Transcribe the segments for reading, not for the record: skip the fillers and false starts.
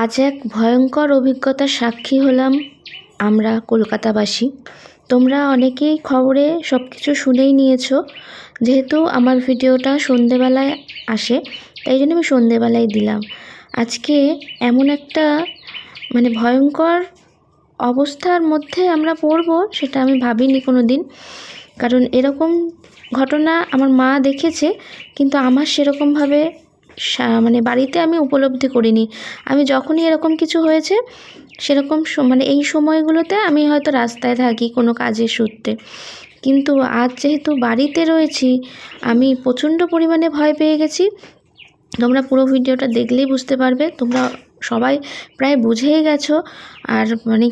আজ এক ভয়ঙ্কর অভিজ্ঞতার সাক্ষী হলাম আমরা কলকাতাবাসী। তোমরা অনেকেই খবরে সব কিছু শুনেই নিয়েছো। যেহেতু আমার ভিডিওটা সন্ধেবেলায় আসে, তাই জন্য আমি সন্ধেবেলায় দিলাম। আজকে এমন একটা ভয়ঙ্কর অবস্থার মধ্যে আমরা পড়বো, সেটা আমি ভাবিনি কোনো দিন। কারণ এরকম ঘটনা আমার মা দেখেছে, কিন্তু আমার সেরকমভাবে বাড়িতে আমি উপলব্ধি করিনি। আমি যখনই এরকম কিছু হয়েছে, সেরকম এই সময়গুলোতে আমি হয়তো রাস্তায় থাকি কোনো কাজের সূত্রে। কিন্তু আজ যেহেতু বাড়িতে রয়েছি, আমি প্রচণ্ড পরিমাণে ভয় পেয়ে গেছি। তোমরা পুরো ভিডিওটা দেখলেই বুঝতে পারবে। তোমরা সবাই প্রায় বুঝেই গেছো। আর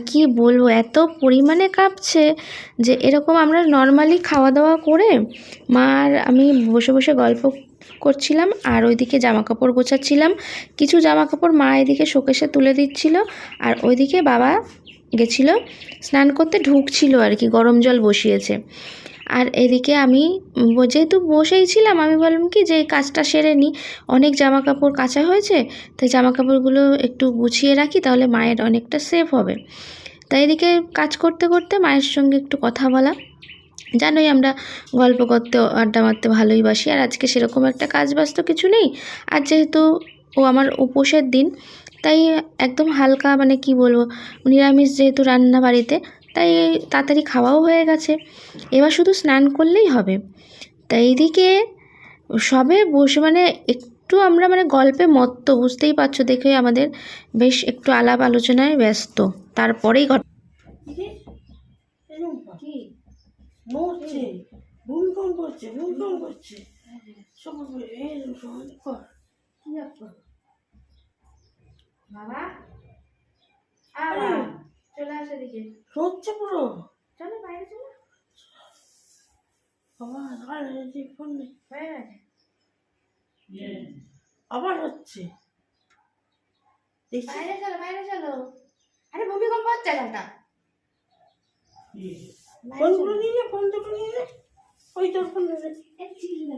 কি বলবো, এত পরিমাণে কাঁপছে যে এরকম আমরা নর্মালি খাওয়া দাওয়া করে মা আর আমি বসে বসে গল্প করছিলাম, আর ওইদিকে জামাকাপড় গোছাচ্ছিলাম। কিছু জামাকাপড় মা এদিকে শোকেসে তুলে দিচ্ছিল, আর ওইদিকে বাবা গেছিলো স্নান করতে, ঢুকছিল আর কি, গরম জল বসিয়েছে। আর এদিকে আমি যেহেতু বসেই ছিলাম, আমি বললাম কি যে কাজটা সেরে নিই, অনেক জামা কাপড় কাচা হয়েছে, তাই জামা কাপড়গুলো একটু গুছিয়ে রাখি, তাহলে মায়ের অনেকটা সেফ হবে। তাই এদিকে কাজ করতে করতে মায়ের সঙ্গে একটু কথা বলা। জানোই আমরা গল্প করতে, আড্ডা মারতে ভালোই বাসি। আর আজকে সেরকম একটা কাজ বাজ তো কিছু নেই। আর যেহেতু আমার উপোসের দিন, তাই একদম হালকা কি বলবো, নিরামিষ যেহেতু রান্না বাড়িতে, তাই তাড়াতাড়ি খাওয়াও হয়ে গেছে। এবার শুধু স্নান করলেই হবে। তাই এইদিকে সবে বসে একটু আমরা গল্পে মত্ত, বুঝতেই পারছো দেখে আমাদের বেশ একটু আলাপ আলোচনায় ব্যস্ত। তারপরেই ভূমিকম্প করছে। বাবা চলে আসে দিকে, হচ্ছে পুরো। চলো বাইরে চলো। ফোন নেই, হয়ে গেছে, আবার হচ্ছে। বাইরে চলো বাইরে চলো। আরে ভূমিকম্প হচ্ছে না। ফোনগুলো নিয়ে নে, ফোন দুটো নিয়ে নে, ওই তোর ফোন নিয়ে নে।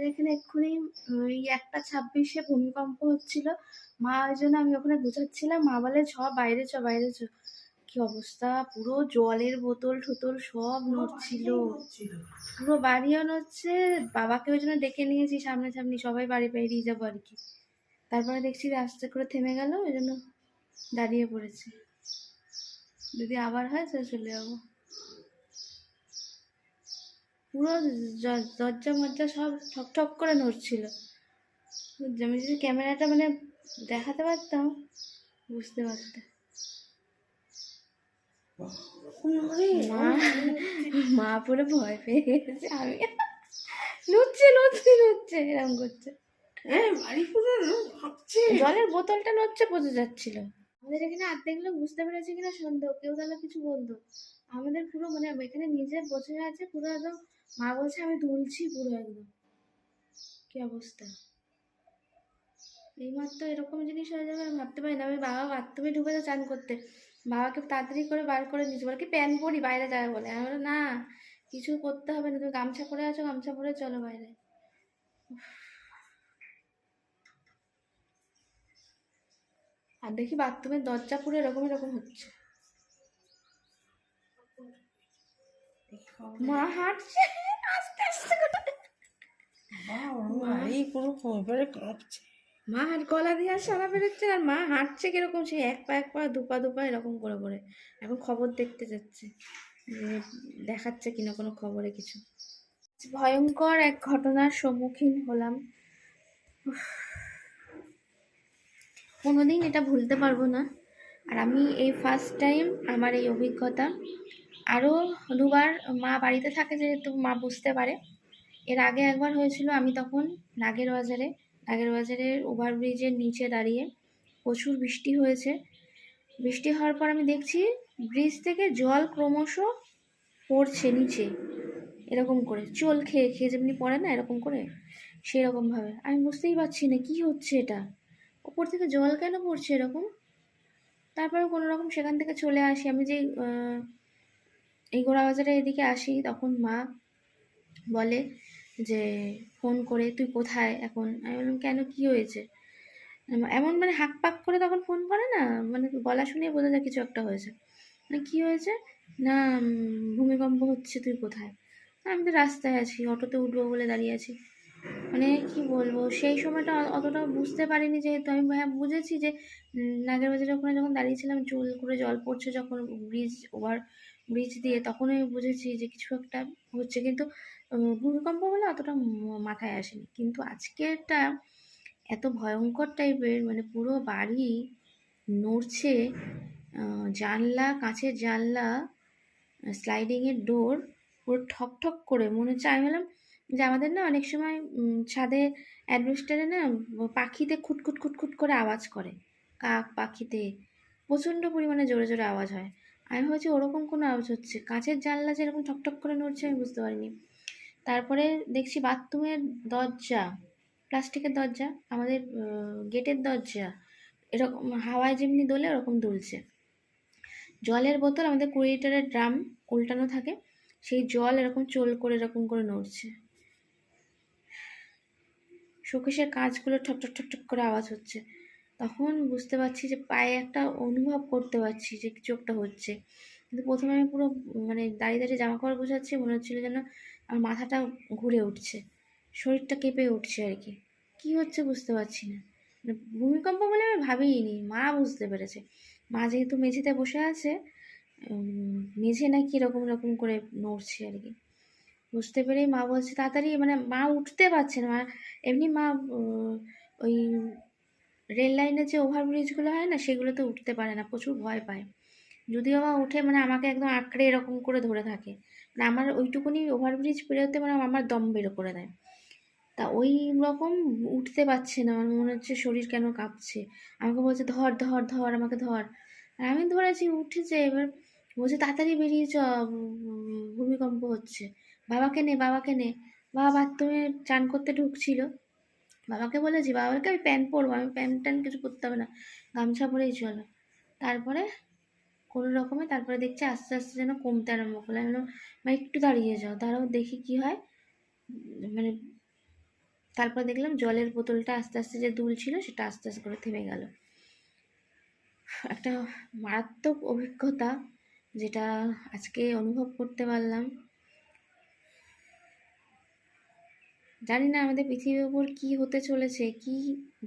এখানে এক্ষুনি ওই 1:26 ভূমিকম্প হচ্ছিল। মা ওই জন্য আমি ওখানে গুছাচ্ছিলাম, মা বলে বাইরে চ বাইরে চ। কি অবস্থা, পুরো জলের বোতল ঠোতল সব নড়ছিল, পুরো বাড়িও নড়ছে। বাবাকে ওই জন্য ডেকে নিয়েছি সামনাসামনি, সবাই বাড়ি বেরিয়ে যাবো আর কি। তারপরে দেখছি আস্তে করে থেমে গেল, ওই জন্য দাঁড়িয়ে পড়েছি। যদি আবার হয় তো চলে যাবো। পুরো দরজা মজ্জা সব ঠক করে নড়ছিল। আমি যদি ক্যামেরাটা দেখাতে পারতাম, বুঝতে পারতাম। মা পুরো ভয় পেয়ে গেছে। আমি নড়ছে নড়ছে নড়ছে এরকম করছে, জলের বোতলটা নড়ছে, বোঝা যাচ্ছিল। আমাদের এখানে অর্ধেক লোক বুঝতে পেরেছে কিনা সন্দেহ, কেউ তাহলে কিছু বলতো। আমাদের পুরো এখানে নিজে বসে আছে, পুরো একদম মা বলছে আমি দুলছি পুরো একদম। কি অবস্থা, এইমাত্র এরকম জিনিস হয়ে যাবে আমি ভাবতে পারি না। আমি বাবা বাথরুমে ঢুকেছে চান করতে, বাবাকে তাড়াতাড়ি করে বার করে নিয়েছি, বলে কি প্যান পরি বাইরে যাবে বলে। আমি বলি না, কিছু করতে হবে না, তুমি গামছা পরে আছো, গামছা পরে চলো বাইরে। আর দেখি বাথরুমের দরজা পুরো এরকম এরকম হচ্ছে। মা হাঁটছে আস্তে আস্তে করে, কাঁপছে। মা হাত গলা দিয়ে আর সারা বেরোচ্ছে, আর মা হাঁটছে কিরকম, সেই এক পা দুপা এরকম করে করে। এখন খবর দেখতে যাচ্ছে যে দেখাচ্ছে কিনা কোনো খবরে কিছু। ভয়ঙ্কর এক ঘটনার সম্মুখীন হলাম। কোনোদিন এটা ভুলতে পারবো না। আর আমি এই ফার্স্ট টাইম আমার এই অভিজ্ঞতা। আরও দুবার মা বাড়িতে থাকে যেহেতু মা বুঝতে পারে। এর আগে একবার হয়েছিল, আমি তখন নাগের বাজারের ওভারব্রিজের নিচে দাঁড়িয়ে, প্রচুর বৃষ্টি হয়েছে। বৃষ্টি হওয়ার পর আমি দেখছি ব্রিজ থেকে জল ক্রমশ পড়ছে নিচে, এরকম করে চোল খেয়ে খেয়ে যেমনি পড়ে না এরকম করে, সেরকমভাবে। আমি বুঝতেই পারছি না কি হচ্ছে, এটা ওপর থেকে জল কেন পড়ছে এরকম। তারপরে কোনো রকম সেখান থেকে চলে আসি। আমি যে এই গোড়াবাজারে এদিকে আসি, তখন মা বলে যে ফোন করে তুই কোথায় এখন। আমি বললাম কেন, কি হয়েছে? এমন মানে হাঁক পাক করে তখন ফোন করে না, মানে গলা শুনে বোঝা যায় কিছু একটা হয়েছে। মানে কি হয়েছে না, ভূমিকম্প হচ্ছে, তুই কোথায়? আমি তো রাস্তায় আছি, অটোতে উঠবো বলে দাঁড়িয়ে আছি। মানে কি বলবো, সেই সময়টা অতটা বুঝতে পারিনি, যেহেতু আমি হ্যাঁ বুঝেছি যে নাগের বাজারের ওখানে যখন দাঁড়িয়েছিলাম চুল করে জল পড়ছে যখন ওভার ব্রিজ দিয়ে, তখন আমি বুঝেছি যে কিছু একটা হচ্ছে, কিন্তু ভূমিকম্প বলে অতটা মাথায় আসেনি। কিন্তু আজকেরটা এত ভয়ঙ্কর টাইপের, মানে পুরো বাড়ি নড়ছে, জানলা, কাঁচের জানলা, স্লাইডিংয়ের ডোর পুরো ঠক ঠক করে মনে হচ্ছে। আমি বললাম যে আমাদের না অনেক সময় ছাদে অ্যাডভেস্টারে না পাখিতে খুটখুট খুটখুট করে আওয়াজ করে, কাক পাখিতে প্রচণ্ড পরিমাণে জোরে জোরে আওয়াজ হয়। আমি ভাবছি ওরকম কোনো আওয়াজ হচ্ছে, কাঁচের জানলা যেরকম ঠকঠক করে নড়ছে আমি বুঝতে পারিনি। তারপরে দেখছি বাথরুমের দরজা, প্লাস্টিকের দরজা, আমাদের গেটের দরজা এরকম হাওয়ায় যেমনি দোলে ওরকম দুলছে। জলের বোতল, আমাদের 20 লিটারের ড্রাম উল্টানো থাকে, সেই জল এরকম চোল করে এরকম করে নড়ছে। শোকেসের কাঁচগুলো ঠক ঠক ঠক ঠক করে আওয়াজ হচ্ছে। তখন বুঝতে পারছি যে পায়ে একটা অনুভব করতে পারছি যে কিছু একটা হচ্ছে। কিন্তু প্রথমে আমি পুরো মানে দাঁড়িয়ে দাঁড়িয়ে জামা কাপড় গোছাচ্ছি, মনে হচ্ছিল যেন আমার মাথাটা ঘুরে উঠছে, শরীরটা কেঁপে উঠছে আর কি। কী হচ্ছে বুঝতে পারছি না। মানে ভূমিকম্প বলে আমি ভাবিনি, মা বুঝতে পেরেছে। মা যেহেতু মেঝেতে বসে আছে, মেঝে নাকি এরকম এরকম করে নড়ছে আর কি। বুঝতে পেরেই মা বলছে তাড়াতাড়ি, মানে মা উঠতে পারছে না। মা এমনি মা ওই রেল লাইনের যে ওভারব্রিজগুলো হয় না সেগুলোতে উঠতে পারে না, প্রচুর ভয় পায়। যদিও বা উঠে মানে আমাকে একদম আঁকড়ে এরকম করে ধরে থাকে, মানে আমার ওইটুকুনি ওভারব্রিজ পেরোতে মানে আমার দম বের করে দেয়। তা ওই রকম উঠতে পারছে না, আমার মনে হচ্ছে শরীর কেন কাঁপছে। আমাকে বলছে ধর ধর ধর, আমাকে ধর। আর আমি ধরেছি, উঠেছে। এবার বলছে তাড়াতাড়ি বেরিয়ে চ, ভূমিকম্প হচ্ছে, বাবাকে নে বাবাকে নে। বাবা বাথরুমে চান করতে ঢুকছিল, বাবাকে বলেছি, বাবাকে আমি প্যান্ট পরবো, আমি প্যান্ট ট্যান্ট কিছু পরতে হবে না, গামছা পরেই চলো। তারপরে কোনো রকমে তারপরে দেখছি আস্তে আস্তে যেন কমতে আরম্ভ করলো। আমি বললাম মা একটু দাঁড়িয়ে যাও, দাঁড়াও দেখি কি হয়। মানে তারপর দেখলাম জলের বোতলটা আস্তে আস্তে যে দুলছিল সেটা আস্তে আস্তে করে থেমে গেল। একটা মারাত্মক অভিজ্ঞতা, যেটা আজকে অনুভব করতে পারলাম। জানি না আমাদের পৃথিবীর ওপর কী হতে চলেছে, কি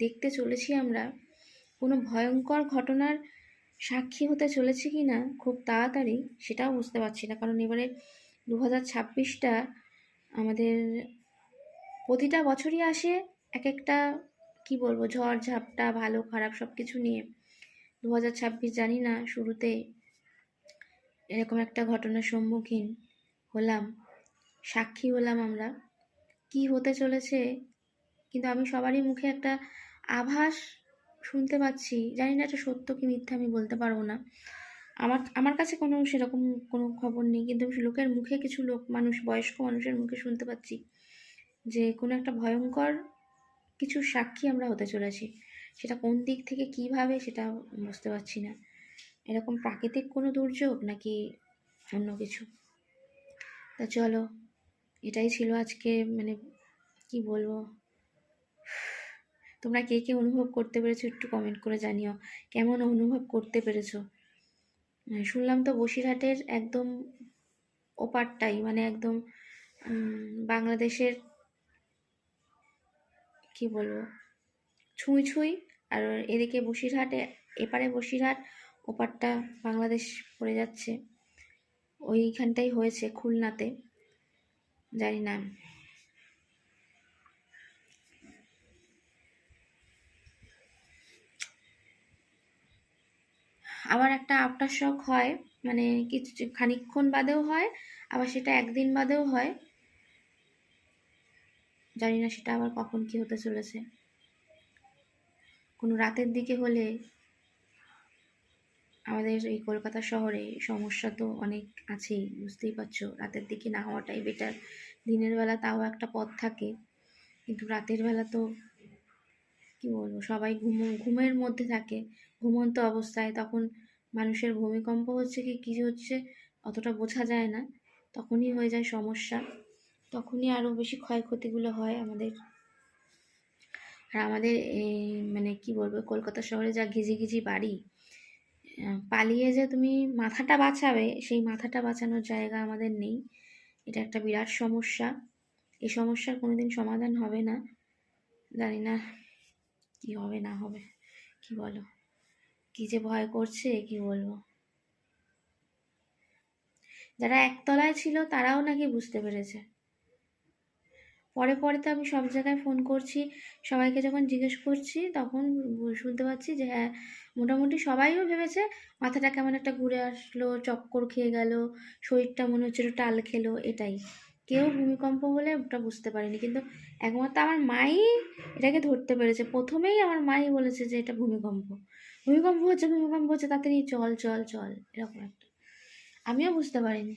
দেখতে চলেছি আমরা, কোনো ভয়ঙ্কর ঘটনার সাক্ষী হতে চলেছি কি না খুব তাড়াতাড়ি, সেটাও বুঝতে পারছি না। কারণ এবারে 2026টা আমাদের প্রতিটা বছরই আসে এক একটা, কি বলবো, ঝড় ঝাপটা ভালো খারাপ সব কিছু নিয়ে। 2026 জানি না শুরুতে এরকম একটা ঘটনার সম্মুখীন হলাম, সাক্ষী হলাম আমরা। কি হতে চলেছে, কিন্তু আমি সবারই মুখে একটা আভাস শুনতে পাচ্ছি, জানি না এটা সত্য কি মিথ্যা আমি বলতে পারবো না। আমার কাছে কোনো সেরকম কোনো খবর নেই, কিন্তু লোকের মুখে, কিছু মানুষ, বয়স্ক মানুষের মুখে শুনতে পাচ্ছি যে কোনো একটা ভয়ঙ্কর কিছু সাক্ষী আমরা হতে চলেছি। সেটা কোন দিক থেকে কিভাবে সেটা বুঝতে পারছি না। এরকম প্রাকৃতিক কোনো দুর্যোগ নাকি অন্য কিছু। তা চলো, এটাই ছিল আজকে, মানে কি বলবো, তোমরা কে কে অনুভব করতে পেরেছো একটু কমেন্ট করে জানিও, কেমন অনুভব করতে পেরেছো। শুনলাম তো বসিরহাটের একদম ওপারটাই, মানে একদম বাংলাদেশের, কি বলবো, ছুঁই ছুঁই। আর এদিকে বসিরহাটে, এপারে বসিরহাট, ওপারটা বাংলাদেশ পড়ে যাচ্ছে। ওইখানটাই হয়েছে খুলনাতে, জানি না। আবার একটা আফটার শক হয়, মানে কিছু খানিকক্ষণ বাদেও হয়, আবার সেটা একদিন বাদেও হয়। জানি না সেটা আবার কখন কি হতে চলেছে। কোনো রাতের দিকে হলে, আমাদের এই কলকাতা শহরে সমস্যা তো অনেক আছেই, বুঝতেই পারছো। রাতের দিকে না হওয়াটাই বেটার। দিনের বেলা তাও একটা পথ থাকে, কিন্তু রাতের বেলা তো কি বলবো, সবাই ঘুমের মধ্যে থাকে, ঘুমন্ত অবস্থায়। তখন মানুষের ভূমিকম্প হচ্ছে কি কী হচ্ছে অতটা বোঝা যায় না, তখনই হয়ে যায় সমস্যা। তখনই আরও বেশি ক্ষয়ক্ষতিগুলো হয় আমাদের। আর আমাদের এই মানে কি বলবো, কলকাতা শহরে যা ঘিজি বাড়ি, পালিয়ে যে তুমি মাথাটা বাঁচাবে সেই মাথাটা বাঁচানোর জায়গা আমাদের নেই। এটা একটা বিরাট সমস্যা। এই সমস্যার কোনোদিন সমাধান হবে না। জানি না কি হবে না হবে, কি বলো, কি যে ভয় করছে কি বলবো। যারা একতলায় ছিল তারাও নাকি বুঝতে পেরেছে। পরে তো আমি সব জায়গায় ফোন করছি, সবাইকে যখন জিজ্ঞেস করছি তখন শুনতে পাচ্ছি যে হ্যাঁ, মোটামুটি সবাইও ভেবেছে মাথাটা কেমন একটা ঘুরে আসলো, চক্কর খেয়ে গেল, শরীরটা মনে হচ্ছে একটু টাল খেলো, এটাই। কেউ ভূমিকম্প বলে ওটা বুঝতে পারেনি, কিন্তু একমাত্র আমার মাই এটাকে ধরতে পেরেছে। প্রথমেই আমার মাই বলেছে যে এটা ভূমিকম্প, ভূমিকম্প হচ্ছে, তাড়াতাড়ি চল চল চল, এরকম একটা। আমিও বুঝতে পারিনি।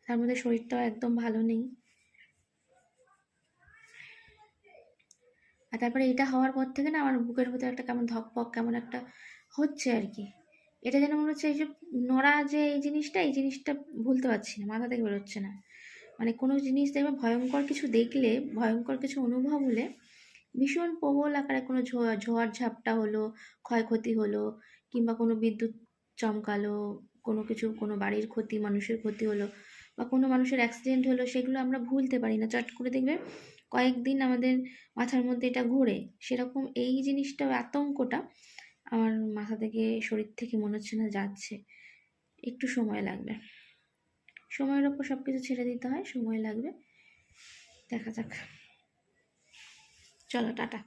তার মধ্যে শরীরটাও একদম ভালো নেই। আর তারপরে এটা হওয়ার পর থেকে না আমার বুকের ভিতরে একটা কেমন ধকপক কেমন একটা হচ্ছে আর কি। এটা যেন মনে হচ্ছে এই যে নড়া, যে এই জিনিসটা ভুলতে পারছি না, মাথা থেকে বেরোচ্ছে না। মানে কোনো জিনিস দেখবে ভয়ঙ্কর কিছু দেখলে, ভয়ঙ্কর কিছু অনুভব হলে ভীষণ প্রবল আকারে কোনো ঝড় ঝাপটা হলো, ক্ষয়ক্ষতি হলো, কিংবা কোনো বিদ্যুৎ চমকালো, কোনো কিছু, কোনো বাড়ির ক্ষতি, মানুষের ক্ষতি হলো, বা কোনো মানুষের অ্যাক্সিডেন্ট হলো, সেগুলো আমরা ভুলতে পারি না। চট করে দেখবে কয়েকদিন আমাদের মাথার মধ্যে এটা ঘোরে। সেরকম এই জিনিসটা, আতঙ্কটা আমার মাথা থেকে, শরীর থেকে মনে হচ্ছে না যাচ্ছে। একটু সময় লাগবে, সময়ের ওপর সব কিছু ছেড়ে দিতে হয়, সময় লাগবে। দেখা যাক। চলো টাটা।